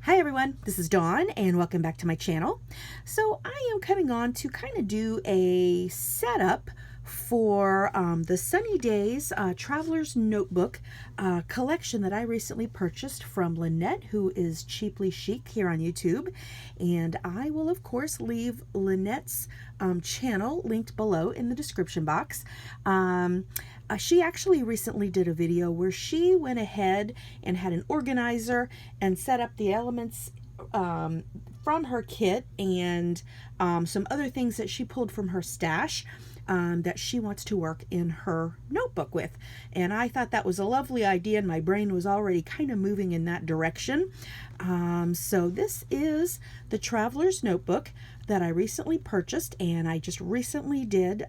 Hi everyone, this is Dawn and welcome back to my channel. So I am coming on to kind of do a setup for the Sunny Days Traveler's Notebook collection that I recently purchased from Lynnette, who is Cheaply Chic here on YouTube. And I will of course leave Lynnette's channel linked below in the description box. She actually recently did a video where she went ahead and had an organizer and set up the elements from her kit and some other things that she pulled from her stash that she wants to work in her notebook with. And I thought that was a lovely idea, and my brain was already kind of moving in that direction. So this is the Traveler's Notebook that I recently purchased, and I just recently did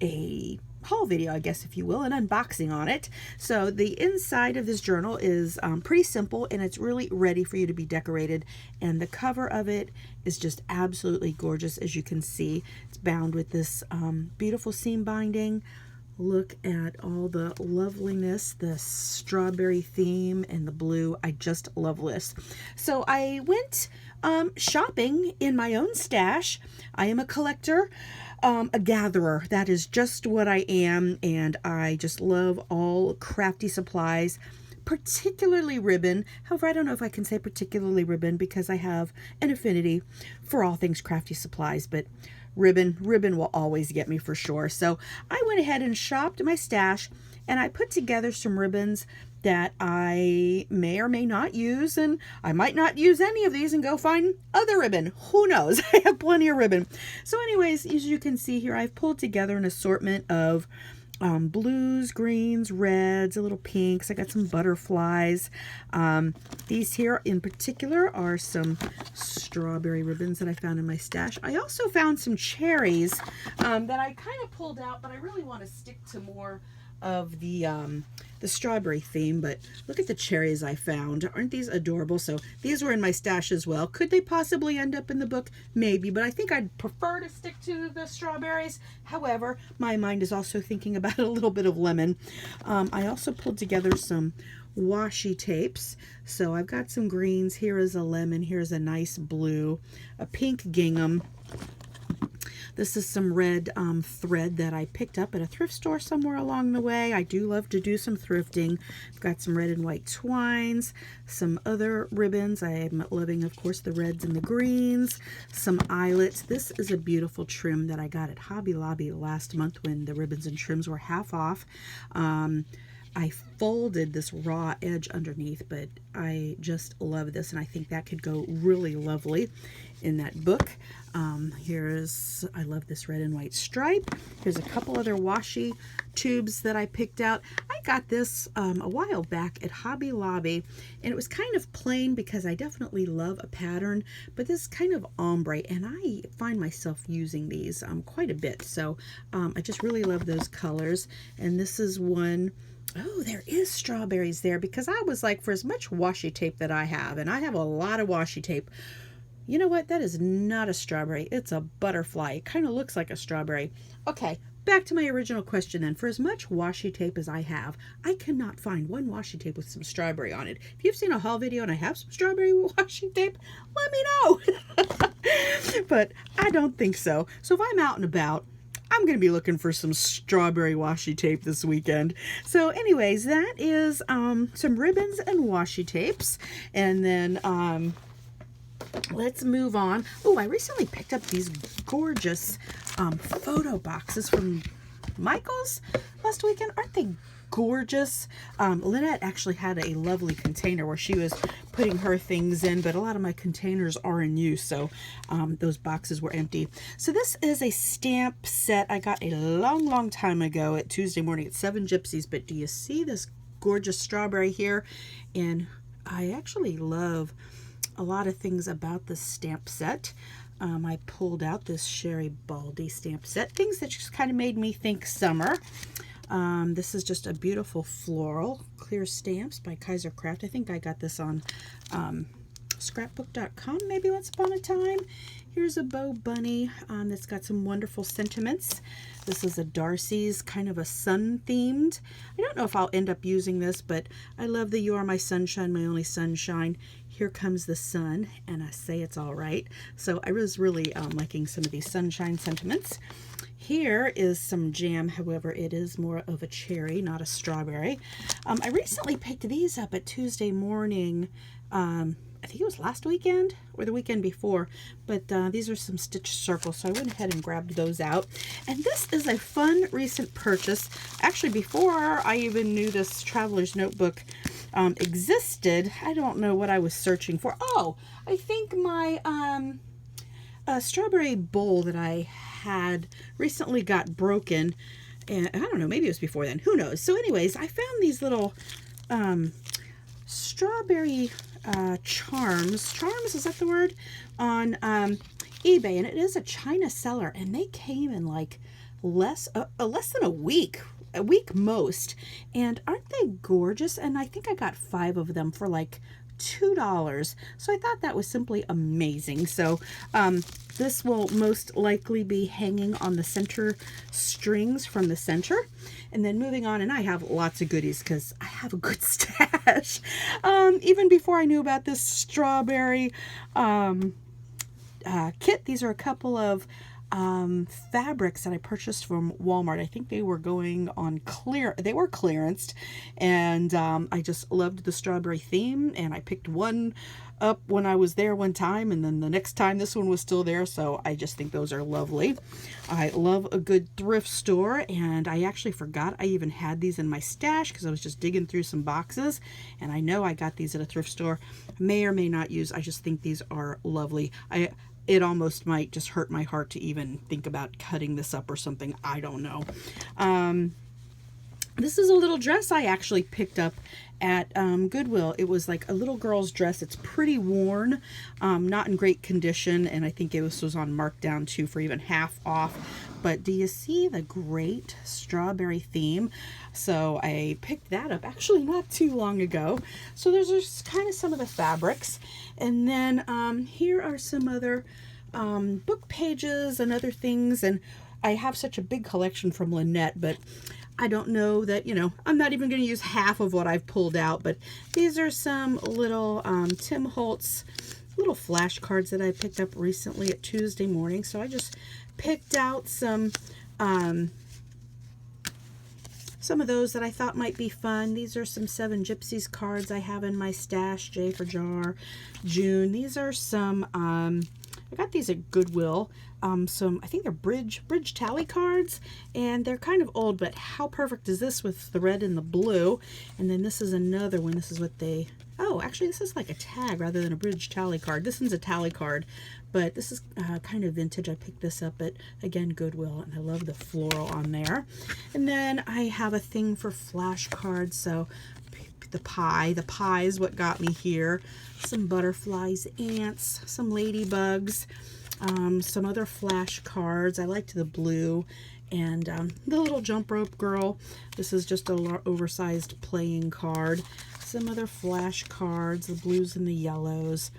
a haul video, I guess, if you will, an unboxing on it. So the inside of this journal is pretty simple, and it's really ready for you to be decorated, and the cover of it is just absolutely gorgeous. As you can see, it's bound with this beautiful seam binding. Look at all the loveliness, the strawberry theme and the blue. I just love this. So I went shopping in my own stash. I am a collector, a gatherer. That is just what I am, and I just love all crafty supplies, particularly ribbon. However, I don't know if I can say particularly ribbon because I have an affinity for all things crafty supplies, but ribbon will always get me for sure. So I went ahead and shopped my stash, and I put together some ribbons that I may or may not use, and I might not use any of these and go find other ribbon. Who knows? I have plenty of ribbon. So anyways, as you can see here, I've pulled together an assortment of blues, greens, reds, a little pinks. I got some butterflies. These here in particular are some strawberry ribbons that I found in my stash. I also found some cherries that I kind of pulled out, but I really want to stick to more of the strawberry theme. But look at the cherries I found. Aren't these adorable? So these were in my stash as well. Could they possibly end up in the book? Maybe, but I think I'd prefer to stick to the strawberries. However, my mind is also thinking about a little bit of lemon. I also pulled together some washi tapes. So I've got some greens. Here is a lemon. Here's a nice blue, a pink gingham. This is some red thread that I picked up at a thrift store somewhere along the way. I do love to do some thrifting. I've got some red and white twines, some other ribbons. I am loving, of course, the reds and the greens, some eyelets. This is a beautiful trim that I got at Hobby Lobby last month when the ribbons and trims were half off. I folded this raw edge underneath, but I just love this, and I think that could go really lovely in that book. I love this red and white stripe. Here's a couple other washi tubes that I picked out. I got this a while back at Hobby Lobby, and it was kind of plain because I definitely love a pattern, but this is kind of ombre, and I find myself using these quite a bit. So I just really love those colors. And this is one. Oh, there is strawberries there, because I was like, for as much washi tape that I have, and I have a lot of washi tape, you know what? That is not a strawberry. It's a butterfly. It kind of looks like a strawberry. Okay, back to my original question then. For as much washi tape as I have, I cannot find one washi tape with some strawberry on it. If you've seen a haul video and I have some strawberry washi tape, let me know. But I don't think so. So if I'm out and about, I'm going to be looking for some strawberry washi tape this weekend. So anyways, that is some ribbons and washi tapes. And then let's move on. Oh, I recently picked up these gorgeous photo boxes from Michael's last weekend. Aren't they gorgeous? Lynnette actually had a lovely container where she was putting her things in, but a lot of my containers are in use, so those boxes were empty. So this is a stamp set I got a long time ago at Tuesday morning at 7 Gypsies. But do you see this gorgeous strawberry here? And I actually love a lot of things about this stamp set. I pulled out this Sherry Baldy stamp set, things that just kind of made me think summer. This is just a beautiful floral clear stamps by Kaiser Craft. I think I got this on scrapbook.com maybe once upon a time. Here's a bow bunny that's got some wonderful sentiments. This is a Darcy's, kind of a sun themed. I don't know if I'll end up using this, but I love the "You Are My Sunshine, My Only Sunshine. Here comes the sun, and I say it's all right." So I was really liking some of these sunshine sentiments. Here is some jam, however, it is more of a cherry, not a strawberry. I recently picked these up at Tuesday morning. I think it was last weekend or the weekend before, but these are some stitch circles, so I went ahead and grabbed those out. And this is a fun recent purchase. Actually, before I even knew this Traveler's Notebook existed, I don't know what I was searching for. Oh, I think my strawberry bowl that I had recently got broken, and I don't know, maybe it was before then, who knows. So anyways, I found these little strawberry charms, is that the word, on eBay, and it is a China seller, and they came in like less than a week most, and aren't they gorgeous? And I think I got 5 of them for like $2, so I thought that was simply amazing. So this will most likely be hanging on the center strings from the center. And then moving on, and I have lots of goodies because I have a good stash. Even before I knew about this strawberry kit, these are a couple of fabrics that I purchased from Walmart. I think they were going on they were clearanced, and I just loved the strawberry theme, and I picked one up when I was there one time, and then the next time this one was still there, so I just think those are lovely. I love a good thrift store, and I actually forgot I even had these in my stash because I was just digging through some boxes, and I know I got these at a thrift store. May or may not use. I just think these are lovely. It almost might just hurt my heart to even think about cutting this up or something. I don't know. This is a little dress I actually picked up at Goodwill. It was like a little girl's dress. It's pretty worn, not in great condition, and I think this was on markdown too for even half off. But do you see the great strawberry theme? So I picked that up actually not too long ago. So there's just kind of some of the fabrics, and then here are some other book pages and other things. And I have such a big collection from Lynnette, but I don't know that, I'm not even going to use half of what I've pulled out. But these are some little Tim Holtz little flashcards that I picked up recently at Tuesday morning. So I just picked out some of those that I thought might be fun. These are some 7 Gypsies cards I have in my stash. J for Jar, June. These are some, I got these at Goodwill. Some, I think they're bridge tally cards, and they're kind of old, but how perfect is this with the red and the blue? And then this is another one. This is what they, oh, actually this is like a tag rather than a bridge tally card. This one's a tally card, but this is kind of vintage. I picked this up at, again, Goodwill, and I love the floral on there. And then I have a thing for flashcards, so the pie is what got me here. Some butterflies, ants, some ladybugs, some other flashcards. I liked the blue, and the little jump rope girl. This is just a oversized playing card. Some other flashcards, the blues and the yellows.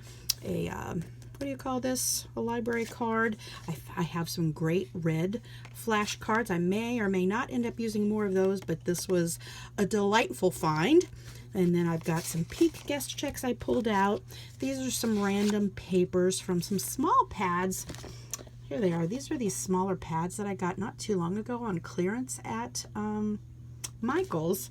A what do you call this? A library card. I have some great red flashcards. I may or may not end up using more of those, but this was a delightful find. And then I've got some Peak guest checks I pulled out. These are some random papers from some small pads. Here they are. These are these smaller pads that I got not too long ago on clearance at Michael's.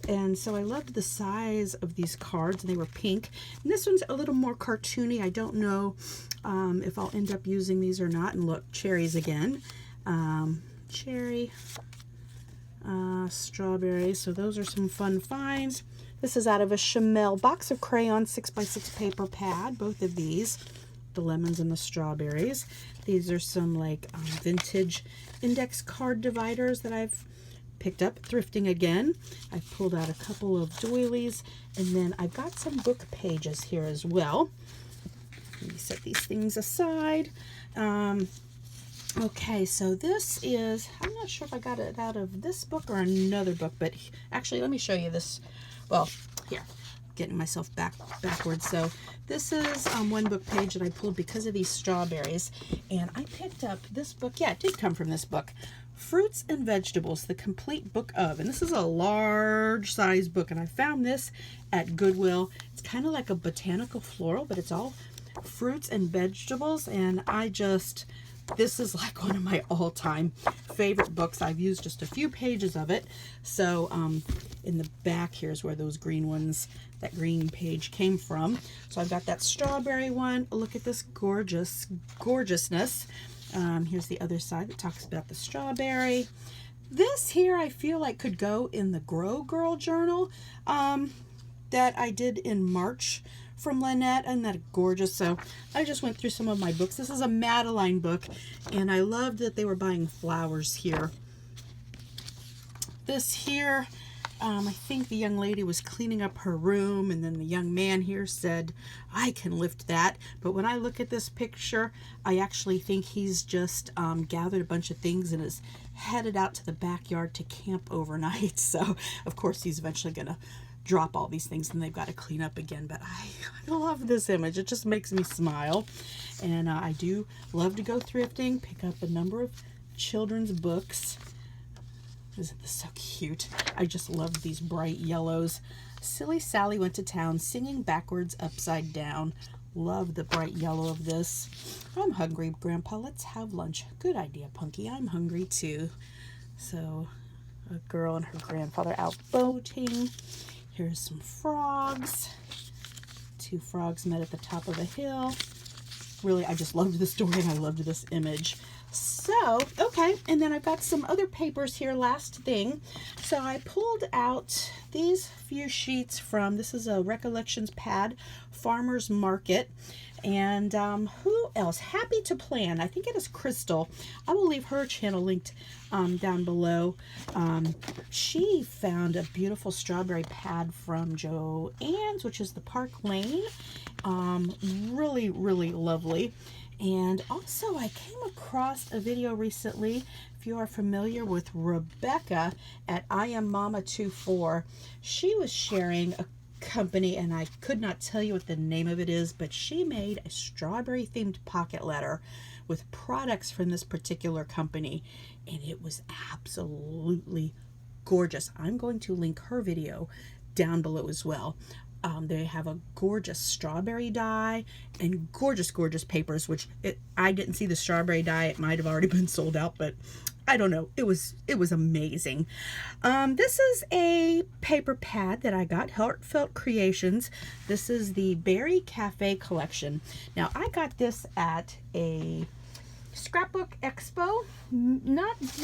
And so I loved the size of these cards, and they were pink. And this one's a little more cartoony. I don't know if I'll end up using these or not. And look, cherries again. Cherry, strawberry. So those are some fun finds. This is out of a Chamel box of crayon 6x6 paper pad, both of these, the lemons and the strawberries. These are some like vintage index card dividers that I've picked up thrifting again. I pulled out a couple of doilies, and then I've got some book pages here as well. Let me set these things aside. Okay, so this is, I'm not sure if I got it out of this book or another book, but actually let me show you this. Well, here, getting myself backwards. So this is one book page that I pulled because of these strawberries. And I picked up this book. Yeah, it did come from this book. Fruits and Vegetables, the Complete Book of. And this is a large size book. And I found this at Goodwill. It's kind of like a botanical floral, but it's all fruits and vegetables. And this is like one of my all-time favorite books. I've used just a few pages of it. So in the back, here's where those green ones, that green page came from. So I've got that strawberry one. Look at this gorgeousness. Here's the other side that talks about the strawberry. This here I feel like could go in the Grow Girl journal that I did in March from Lynnette. Isn't that gorgeous? So I just went through some of my books. This is a Madeline book, and I loved that they were buying flowers here. This here, I think the young lady was cleaning up her room, and then the young man here said, I can lift that. But when I look at this picture, I actually think he's just gathered a bunch of things and is headed out to the backyard to camp overnight. So, of course, he's eventually going to drop all these things and they've got to clean up again. But I love this image. It just makes me smile. And I do love to go thrifting, pick up a number of children's books. Isn't this so cute? I just love these bright yellows. Silly Sally Went to Town, Singing Backwards Upside Down. Love the bright yellow of this. I'm hungry, Grandpa. Let's have lunch. Good idea, Punky. I'm hungry too. So, a girl and her grandfather out boating. Here's some frogs. Two frogs met at the top of a hill. Really, I just loved the story and I loved this image. So, okay, and then I've got some other papers here, last thing. So I pulled out these few sheets from, this is a Recollections pad, Farmer's Market. And who else? Happy2Plan. I think it is Crystal. I will leave her channel linked down below. She found a beautiful strawberry pad from Joann's, which is the Park Lane. Really, really lovely. And also I came across a video recently, if you are familiar with Rebekah at I Am Mama 24, she was sharing a company, and I could not tell you what the name of it is, but she made a strawberry themed pocket letter with products from this particular company, and it was absolutely gorgeous. I'm going to link her video down below as well. They have a gorgeous strawberry dye and gorgeous papers, which I didn't see the strawberry dye. It might have already been sold out, but I don't know. It was amazing. This is a paper pad that I got, Heartfelt Creations. This is the Berry Cafe collection. Now, I got this at a scrapbook expo.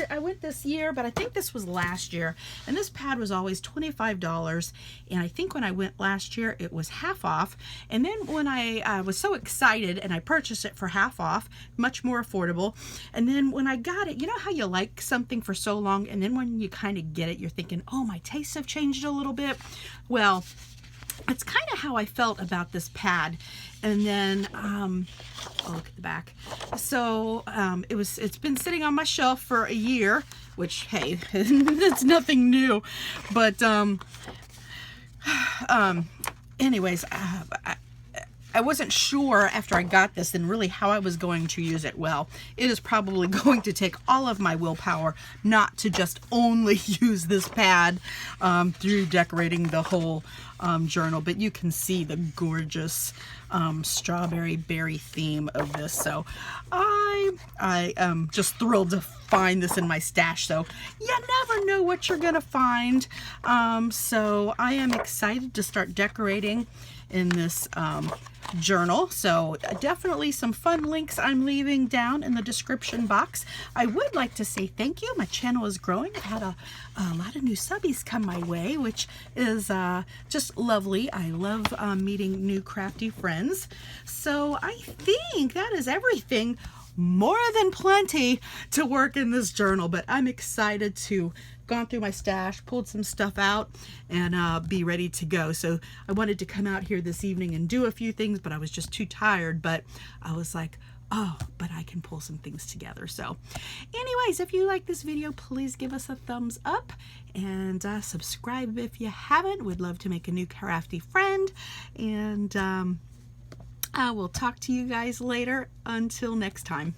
I went this year, but I think this was last year, and this pad was always $25, and I think when I went last year it was half off. And then when I was so excited and I purchased it for half off, much more affordable. And then when I got it, you know how you like something for so long, and then when you kind of get it, you're thinking, oh, my tastes have changed a little bit. Well, it's kind of how I felt about this pad. And then oh, look at the back. So it's been sitting on my shelf for a year, which, hey, it's nothing new. But anyways, I wasn't sure after I got this and really how I was going to use it. Well, it is probably going to take all of my willpower not to just only use this pad through decorating the whole journal, but you can see the gorgeous strawberry berry theme of this. So I am just thrilled to find this in my stash. So you never know what you're gonna find. So I am excited to start decorating in this journal. So definitely some fun links I'm leaving down in the description box. I would like to say thank you. My channel is growing. I've had a lot of new subbies come my way, which is just lovely. I love meeting new crafty friends. So I think that is everything. More than plenty to work in this journal, but I'm excited to gone through my stash, pulled some stuff out, and be ready to go. So I wanted to come out here this evening and do a few things, but I was just too tired. But I was like, oh, but I can pull some things together. So anyways, if you like this video, please give us a thumbs up and subscribe if you haven't. We'd love to make a new crafty friend. And I will talk to you guys later. Until next time.